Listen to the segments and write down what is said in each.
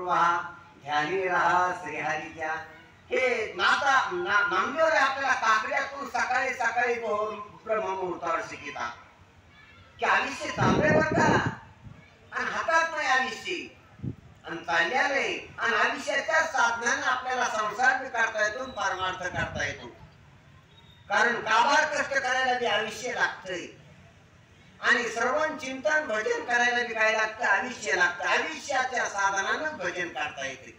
पूर्वा ध्यानी राहा श्रीहरीच्या. हे नामदेव आपल्याला काकड्यातून सकाळी सकाळी ब्रह्ममुहूर्तावर शिकितात की आयुष्य चालल्यावर का आणि हातात नाही आयुष्य आणि चालल्याने आणि आयुष्याच्या साधनाने आपल्याला संसार बी करता येतो परमार्थ करता येतो. कारण काबार कष्ट करायला बी आयुष्य लागतंय आणि श्रवण चिंतन भजन करायला बी काय लागतं आयुष्य लागतं. आयुष्याच्या साधनानं भजन करता येते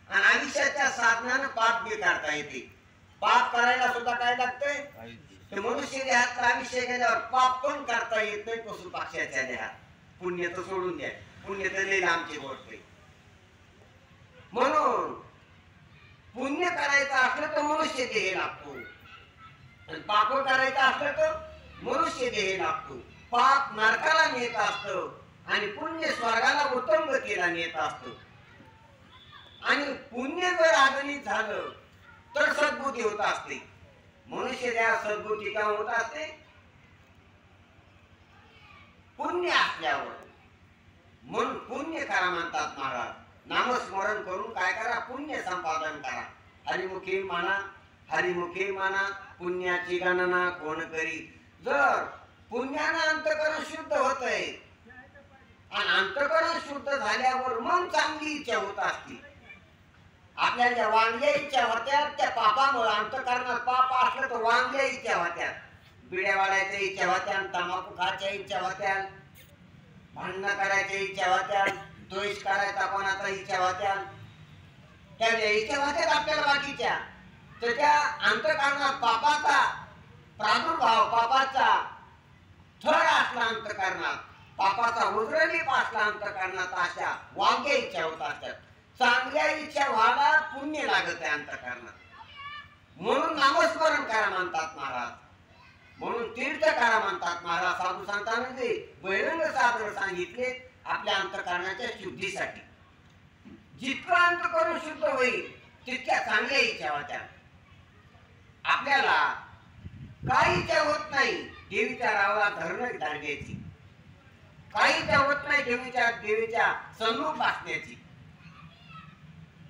आणि आयुष्याच्या साधनानं पाप बी करता येते. पाप करायला सुद्धा काय लागतंय ते मनुष्य देहात आयुष्य गेल्यावर पाप पण करता येत नाही पशु पक्ष्याच्या देहात. पुण्य तर सोडून द्या, पुण्य तर लई लांबची गोष्ट आहे. म्हणून पुण्य करायचं असलं तर मनुष्य देह लागतो आणि पाप करायचं असलं तर मनुष्य देह लागतो. पाप नरकाला नेत असतं आणि पुण्य स्वर्गाला उत्तम गतीला नेत असतं. आणि पुण्य जर आगनित झालं तर सद्बुद्धी होत असते. मनुष्य त्या सद्बुद्धी का होत असते पुण्य असल्यावर. म्हणून पुण्य करा म्हणतात महाराज. नामस्मरण करून काय करा पुण्य संपादन करा. हरिमुखी म्हणा हरिमुखी म्हणा पुण्याची गणना कोण करी. जर पुण्यानं अंतकरण शुद्ध होत आहे आणि अंतकरण शुद्ध झाल्यावर मन चांगली इच्छा होत असते. आपल्या ज्या वांगल्या इच्छा होत्या त्या पापामुळे अंतकरणात पाप असलं तर वांगल्या इच्छा होत्या, बिड्या वाढायच्या इच्छा होत्या, तंबाखू खायच्या इच्छा होत्या, भांडणं करायच्या इच्छा होत्या, द्वेष करायचा कोणाचा इच्छा होत्या, त्या इच्छा होत्या आपल्याला बाकीच्या. तर त्या अंतकरणात पापाचा प्रादुर्भाव पापाचा थर असला अंतकरणात पापाचा उद्रेक असला अंतकरणात अशा वांग्या इच्छा होत असतात. चांगल्या इच्छा व्हायला पुण्य लागत आहे अंतकरणात. म्हणून नामस्मरण करा म्हणतात महाराज. म्हणून तीर्थ करा म्हणतात महाराज. साधू संतांनी ते बहिरंग साधन सांगितले आपल्या अंतकरणाच्या शुद्धीसाठी. जितकं अंतकरण शुद्ध होईल तितक्या चांगल्या इच्छा होत्या. आपल्याला काही इच्छा होत नाही देवीच्या रावाला धरण धाडण्याची, काही इच्छा होत नाही देवीच्या सन्मुख बसण्याची.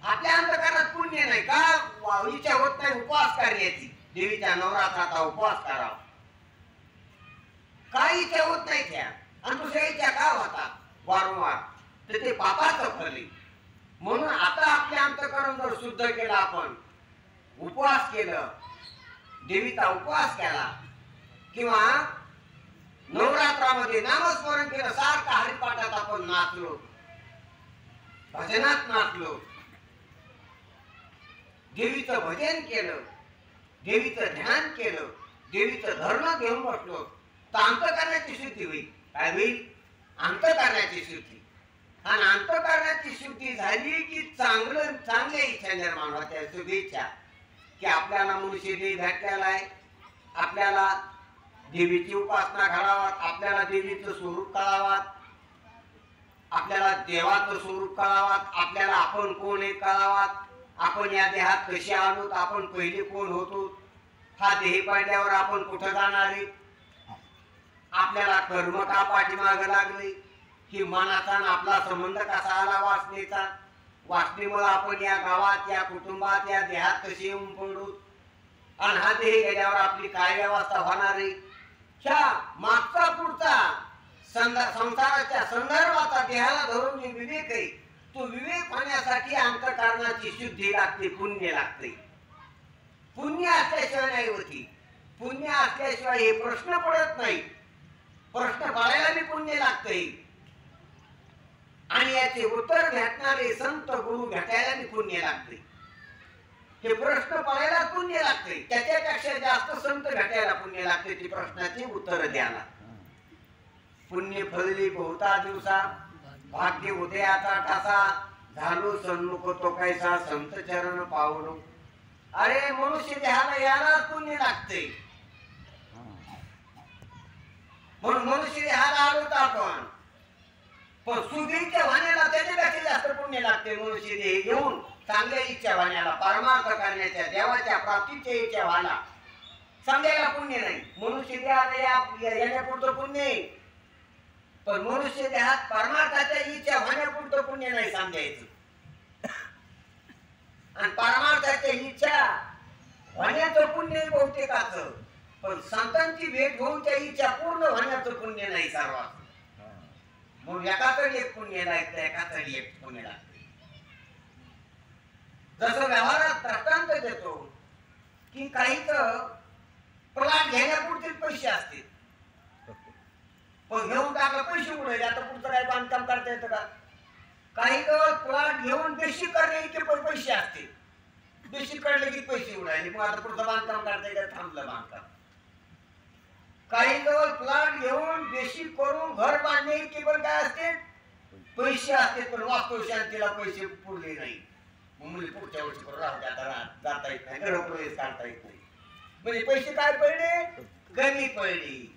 आपल्या अंतकरणात पुण्य नाही का इच्छा होत नाही उपवास करण्याची, देवीच्या नवरात्राचा उपवास करावा. काही इच्छा होत नाही त्या आणि दुसऱ्या इच्छा का होतात वारंवार तर ते पापाचं फल आहे. म्हणून आता आपल्या अंतकरण जर शुद्ध केलं आपण उपवास केलं देवीचा उपवास केला किंवा नवरात्रामध्ये नामस्मरण केलं सारखं हरिपाठात आपण नाचलो भजनात नाचलो देवीचं भजन केलं देवीचं ध्यान केलं देवीचं धर्म घेऊन बसलो तर अंतकरणाची शुद्धी होईल. काय होईल अंतकरणाची शुद्धी. आणि अंतकरणाची शुद्धी झाली की चांगल्या इच्छा निर्माण होत्या शुभेच्छा की आपल्याला मनुष्य देह भेटलेला आहे, आपल्याला देवीची उपासना घडावा, आपल्याला देवीचं स्वरूप कळावा, आपल्याला देवाचं स्वरूप कळावा, आपल्याला आपण कोण आहे कळावा, आपण या देहात कसे आलो, आपण पहिले कोण होतो, हा देह पडल्यावर आपण कुठं जाणार आहे, आपल्याला कर्म का पाठीमागे लागले, ही मनाचा आपला संबंध कसा आला वासनेचा, वासनेमुळे आपण या गावात या कुटुंबात या देहात कसे येऊन पडू आणि हा देह गेल्यावर आपली काय व्यवस्था होणार आहे. ह्या मागचा पुढचा संसाराच्या संदर्भाचा देहाला धरून जे विवेक आहे तो विवेक होण्यासाठी अंतकरणाची शुद्धी लागते, पुण्य लागते. पुण्य असल्याशिवाय नाही होती. पुण्य असल्याशिवाय हे प्रश्न पडत नाही. प्रश्न पडायला बी पुण्य लागते आणि याचे उत्तर भेटणारे संत गुरु भेटायला बी पुण्य लागते. हे प्रश्न पडायला पुण्य लागते, त्याच्यापेक्षा जास्त संत भेटायला पुण्य लागते ती प्रश्नाची उत्तर द्यायला. पुण्य फळली बहुता दिवसा भाग्य उदयाचा ठसा झालो सन्मुख तो कैसा संत चरण पावलो. अरे मनुष्य देहाला याला पुण्य लागते. म्हणून मनुष्य देहाला आलो तर आपण पण सुधीच्या वाण्याला त्याच्यापेक्षा जास्त पुण्य लागते. मनुष्य देह घेऊन चांगल्या इच्छा वाण्याला परमार्थ करण्याच्या देवाच्या प्राप्तीच्या इच्छा व्हायला सांगायला पुण्य नाही. मनुष्य देहाला येण्यापुरतं पुण्य पण मनुष्य देहात परमार्थाच्या इच्छा होण्यापुरतं पुण्य नाही समजायचं, आणि परमार्थाच्या इच्छा होण्याचं पुण्य बहुतेकाचं, पण संतांची भेट होऊन त्या इच्छा पूर्ण होण्याचं पुण्य नाही सर्वात. मग एकातरी एक पुण्य लागतं, एकातरी एक पुण्य लागतं. जसं व्यवहारात दृष्टांत देतो की काही प्लॉट घेण्यापुरते पैसे असतील, पण घेऊन टाकलं पैसे उडाले, आता पुढचं काय बांधकाम करता येतं का? काही प्लॉट घेऊन बेसिक करणे इतके पैसे असतील, बेसिक काढले की पैसे उडाले, मग आता पुढचं बांधकाम करता येतं, थांबलं बांधकाम. काही प्लॉट घेऊन बेसिक करून घर बांधणे इतके पण काय असते पैसे असते, पण वास्तव शांतीला पैसे पुरले नाही. मग मुली पुढच्या वर्षी करून राहते, आता जाता येत नाही, गृहप्रवेश काढता येत नाही, म्हणजे पैसे काय पडले, कमी पडले.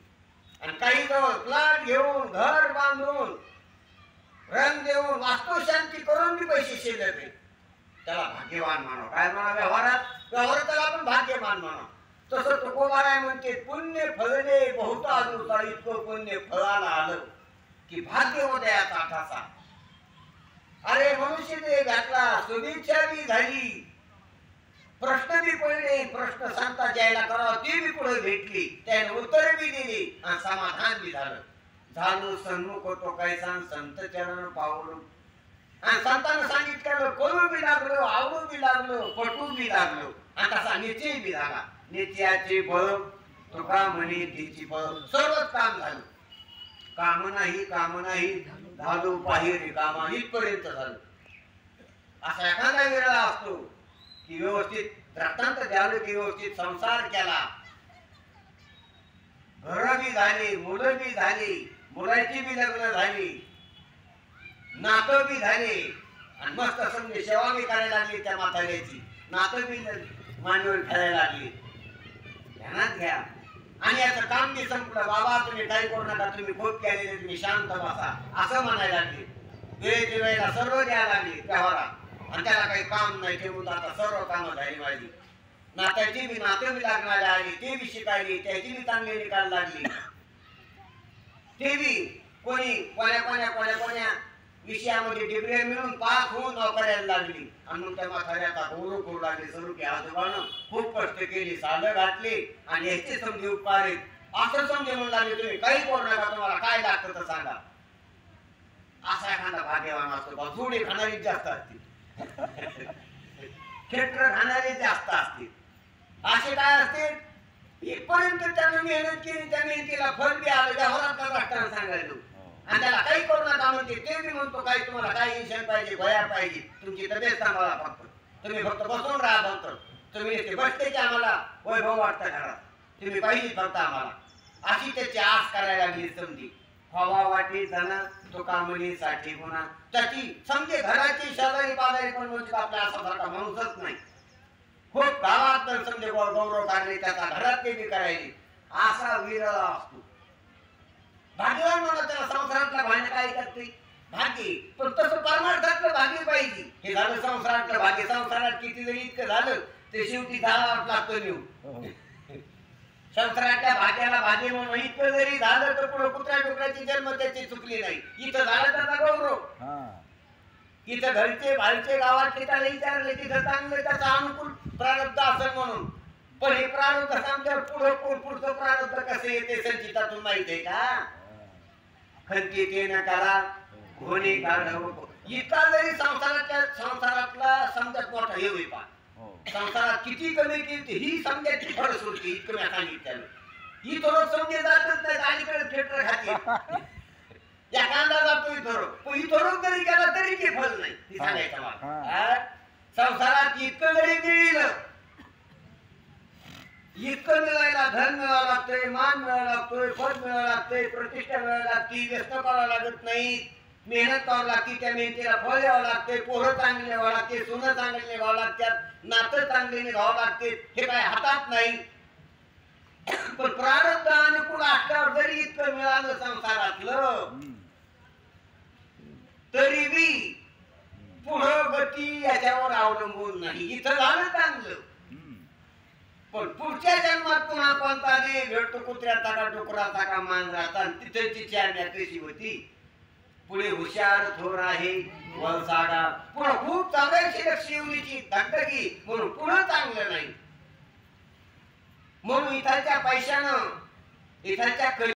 आणि काही प्लॉट घेऊन घर बांधून रंग देऊन वास्तव शांती करून मी पैसे शिल्लक आहे, त्याला भाग्यवान मानव. काय म्हणा, व्यवहारात त्याला आपण भाग्यवान मानव. तसं तुकोबाराय म्हणते, पुण्य फळले बहुत अनुसार, इतकं पुण्य फळाला आलं की भाग्य उदयाचा ठासा. अरे मनुष्य देह घातला, शुभेच्छा बी झाली, प्रश्न बी पडले, प्रश्न सांगता ज्याला करावं ते बी पुढे भेटली, त्याने उत्तर बी दिली आणि समाधान बी झालं. झालं सन्मुख होतो काय सांग, संत चरण पावलो, आणि संतांना सांगितलं करू बी लागलो, आवडू बी लागलो, पटू बी लागलो, आणि तसा निश्चय बी झाला. नित्याचे फळ तुका म्हणे तिची फळ, सर्वच काम झालं. काम नाही झालो बाहेर कामा, इथपर्यंत झालं. असा एखादा वेळा असतो की व्यवस्थित दृष्टांत द्यावं की व्यवस्थित संसार केला, घर बी झाली, मुलं बी झाली, मुलाची बी लग्न झाली, नातं बी झाले, आणि मस्त समजे सेवा बी करायला लागली त्या म्हाताऱ्याची, नातं बी मांडीवर खेळायला लागली. ध्यानात घ्या. आणि याचं काम बी संपलं, बाबा तुम्ही काही करू नका, तुम्ही खूप केलेले, तुम्ही शांत बसा, असं म्हणायला लागली. वेळेच्या वेळेला सर्व द्यायला लागली व्यवहारात, आणि त्याला काही काम नाही ठेवून आता सर्व कामं झाली माझी. नात्याची बी नाते बी लागणारी आली, ते बी शिकायली, त्याची बी चांगली निकाल लागली. ते बी कोण्या विषयामध्ये डिग्री मिळून पास होऊन नोकऱ्याला लागली. आणि मग त्या म्हाताऱ्याचा गौरव करू लागली, सरू की आजोबानं खूप कष्ट केली, सालं घातली, आणि याचे समजे उपकार आहेत, असं समजे म्हणून लागले. तुम्ही काही करू नका, तुम्हाला काय लागतं तर सांगा. असा एखादा भाग्यवान असतो. जोडे खाणारी जास्त असतील, क्षेत्र खाणारे जास्त असतील. असे काय असतील, इथपर्यंत त्यानं मेहनत केली, त्या मेहनतीला फळ बी आलं, व्यवहारातला दृष्टांत सांगायलो, आणि त्याला काही करू नका म्हणते. ते मी म्हणतो काही तुम्हाला काही इन्शन पाहिजे, भया पाहिजे, तुमची तब्येत सांभाळा, फक्त तुम्ही फक्त बसून राहा, फक्त तुम्ही ते बसते की आम्हाला वैभव वाटतं घरात, तुम्ही पाहिजे फक्त आम्हाला, अशी त्याची आस करायला लागली. समजी हवा वाटी जण तो कामणी साठी गुन्हा, त्याची समजे घराची शेजारी पाजारी पण म्हणजे आपल्या असा सारखा माणूसच नाही. खूप गावात समजे गौरव काढले, त्याचा घरात ते बी करायची, असा विरळ असतो. भाग्यवान म्हणा त्याला संसारातलं भाग्य काय करते, भाग्य. पण तसं परमार्थातलं भाग्य पाहिजे. हे झालं संसारातलं भाग्य. संसारात किती जरी इतकं झालं ते शेवटी जावं लागतं नेऊ. संसारातल्या भाग्याला भाग्य म्हणून इतकं जरी झालं तर पुढे कुत्र्या डुकऱ्याची जन्म त्याची चुकली नाही. इथं झालं त्याचा गौरव, इथं घरचे बाहेरचे गावात त्याला विचारले तिथं चांगलं त्याचा अनुकूल प्रारब्ध असेल म्हणून. पण हे प्रारब्ध समजा पुढचं प्रारब्ध कसं येते संचितातून माहिती आहे का? खंती ते न करा घोणे काढव. इतका जरी संसारातला समजत मोठा हे होई पा, संसारात किती कमी केली ही समजायची फळश्रुती इतकं मी सांगितलं. ही थोडं समजे जातच नाही, अलीकडे थिएटर खाते या कांदा जातो ही थोडं जरी केला तरी ते फल नाही. ती सांगायचं मला संसारात इतकं जरी मिळलं, इतकं मिळायला धन मिळावं लागतंय, मान मिळावं लागतोय, पद मिळावं लागतंय, प्रतिष्ठा मिळावं लागते, व्यस्त करावं लागत नाही, मेहनत करावं लागते, त्या मेहनतीला फळ द्यावं लागते, पोरं चांगली निघावं लागते, सोनं चांगली निघावं लागतात, नातं चांगली निघावं लागते. हे काय हातात नाही. पण प्रारब्ध अनुकूल असल्यावर जरी इतकं मिळालं संसारातलं तरी बी पुढं गती याच्यावर अवलंबून नाही. इथं झालं चांगलं, पण पुढच्या जन्मात पुन्हा कोणता दे भेटतो कुत्र्याचा का डुकराचा का मांजराचा तिथे तिची आज्ञा कशी होती पुढे हुशार थोर आहे वलसाडा पुढे खूप चांगली शिवणीची धगधगी म्हणून पुढे चांगलं नाही म्हणून इथाच्या पैशानं इथाच्या